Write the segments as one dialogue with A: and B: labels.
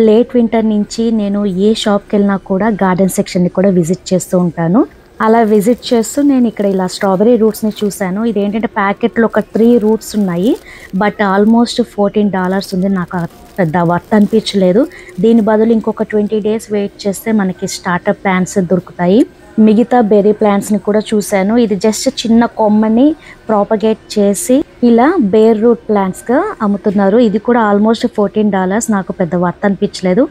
A: Late winter నుంచి నేను ఏ షాప్కి వెళ్ళినా కూడా గార్డెన్ సెక్షన్ని కూడా విజిట్ చేస్తూ ఉంటాను. అలా విజిట్ చేస్తూ నేను ఇక్కడ ఇలా స్ట్రాబెరీ రూట్స్ని చూశాను. ఇదేంటంటే ప్యాకెట్లో ఒక 3 రూట్స్ ఉన్నాయి, బట్ ఆల్మోస్ట్ $14 ఉంది. నాకు పెద్ద వర్త్ అనిపించలేదు. దీని బదులు ఇంకొక 20 days వెయిట్ చేస్తే మనకి స్టార్టర్ ప్లాంట్స్ దొరుకుతాయి. మిగతా బెర్రీ ప్లాంట్స్ని కూడా చూశాను. ఇది జస్ట్ చిన్న కొమ్మని ప్రాపగేట్ చేసి ఇలా బేర్ రూట్ ప్లాంట్స్గా అమ్ముతున్నారు. ఇది కూడా ఆల్మోస్ట్ $14. నాకు పెద్ద వర్త్ అనిపించలేదు.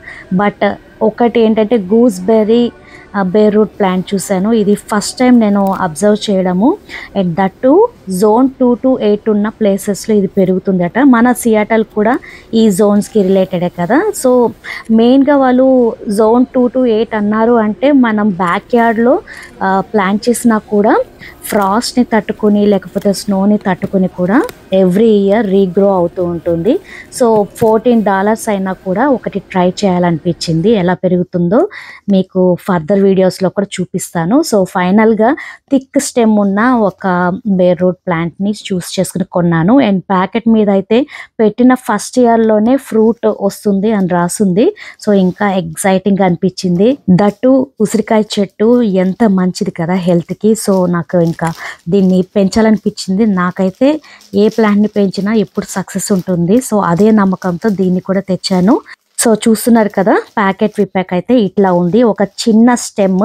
A: బట్ ఒకటి ఏంటంటే గూస్బెర్రీ బేర్ రూట్ ప్లాంట్ చూశాను. ఇది ఫస్ట్ టైం నేను అబ్జర్వ్ చేయడము. అండ్ దట్టు Zone 2 to 8 ఉన్న ప్లేసెస్లో ఇది పెరుగుతుందట. మన సియాటల్ కూడా ఈ జోన్స్కి రిలేటెడే కదా. సో మెయిన్గా వాళ్ళు Zone 2 to 8 అన్నారు అంటే మనం బ్యాక్ యార్డ్లో ప్లాంట్ చేసినా కూడా ఫ్రాస్ట్ని తట్టుకుని లేకపోతే స్నోని తట్టుకుని కూడా ఎవ్రీ ఇయర్ రీగ్రో అవుతూ ఉంటుంది. సో $14 అయినా కూడా ఒకటి ట్రై చేయాలనిపించింది. ఎలా పెరుగుతుందో మీకు ఫర్దర్ వీడియోస్లో కూడా చూపిస్తాను. సో ఫైనల్గా థిక్ స్టెమ్ ఉన్న ఒక బేర్ రూట్ ప్లాంట్ని చూస్ చేసుకుని కొన్నాను. అండ్ ప్యాకెట్ మీద అయితే పెట్టిన ఫస్ట్ ఇయర్లోనే ఫ్రూట్ వస్తుంది అని రాసుంది. సో ఇంకా ఎగ్జైటింగ్గా అనిపించింది. దట్టు ఉసిరికాయ చెట్టు ఎంత మంచిది కదా హెల్త్కి. సో నాకు ఇంకా దీన్ని పెంచాలనిపించింది. నాకైతే ఏ ప్లాంట్ని పెంచినా ఎప్పుడు సక్సెస్ ఉంటుంది. సో అదే నమ్మకంతో దీన్ని కూడా తెచ్చాను. సో చూస్తున్నారు కదా, ప్యాకెట్ విప్పాక అయితే ఇట్లా ఉంది. ఒక చిన్న స్టెమ్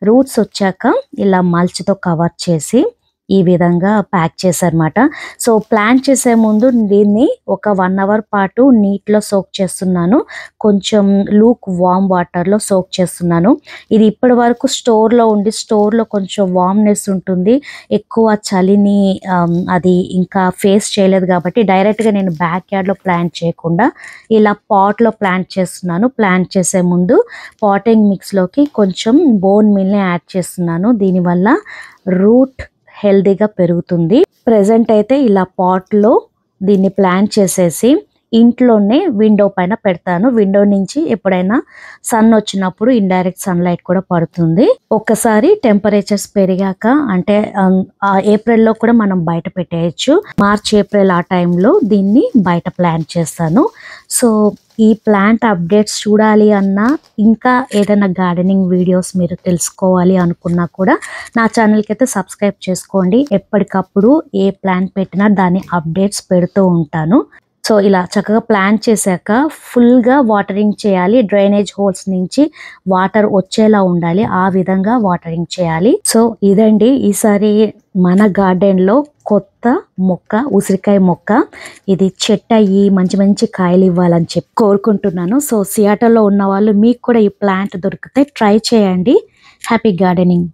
A: రూట్స్ వచ్చాక ఇలా మల్చ్తో కవర్ చేసి ఈ విధంగా ప్యాక్ చేశారన్నమాట. సో ప్లాంట్ చేసే ముందు దీన్ని ఒక 1 hour పాటు నీటిలో సోక్ చేస్తున్నాను. కొంచెం లూక్ వామ్ వాటర్లో సోక్ చేస్తున్నాను. ఇది ఇప్పటి వరకు స్టోర్లో ఉండి స్టోర్లో కొంచెం వామ్నెస్ ఉంటుంది, ఎక్కువ చలిని అది ఇంకా ఫేస్ చేయలేదు కాబట్టి డైరెక్ట్గా నేను బ్యాక్ యార్డ్లో ప్లాంట్ చేయకుండా ఇలా పాట్లో ప్లాంట్ చేస్తున్నాను. ప్లాంట్ చేసే ముందు పాటింగ్ మిక్స్లోకి కొంచెం బోన్ మీల్ని యాడ్ చేస్తున్నాను. దీనివల్ల రూట్ హెల్దీగా పెరుగుతుంది. ప్రెజెంట్ అయితే ఇలా పాట్లో దీన్ని ప్లాంట్ చేసేసి ఇంట్లోనే విండో పైన పెడతాను. విండో నుంచి ఎప్పుడైనా సన్ వచ్చినప్పుడు ఇండైరెక్ట్ సన్లైట్ కూడా పడుతుంది. ఒక్కసారి టెంపరేచర్స్ పెరిగాక అంటే ఏప్రిల్లో కూడా మనం బయట పెట్టేయచ్చు. మార్చ్ ఏప్రిల్ ఆ టైంలో దీన్ని బయట ప్లాంట్ చేస్తాను. సో ఈ ప్లాంట్ అప్డేట్స్ చూడాలి అన్నా ఇంకా ఏదైనా గార్డెనింగ్ వీడియోస్ మీరు తెలుసుకోవాలి అనుకున్నా కూడా నా ఛానల్కి అయితే సబ్స్క్రైబ్ చేసుకోండి. ఎప్పటికప్పుడు ఏ ప్లాంట్ పెట్టినా దాని అప్డేట్స్ పెడుతూ ఉంటాను. సో ఇలా చక్కగా ప్లాంట్ చేశాక ఫుల్గా వాటరింగ్ చేయాలి. డ్రైనేజ్ హోల్స్ నుంచి వాటర్ వచ్చేలా ఉండాలి, ఆ విధంగా వాటరింగ్ చేయాలి. సో ఇదండి ఈసారి మన గార్డెన్లో కొత్త మొక్క, ఉసిరికాయ మొక్క. ఇది చెట్టు అయ్యి మంచి మంచి కాయలు ఇవ్వాలని చెప్పి కోరుకుంటున్నాను. సో సియాటల్లో ఉన్న వాళ్ళు మీకు కూడా ఈ ప్లాంట్ దొరికితే ట్రై చేయండి. Happy gardening.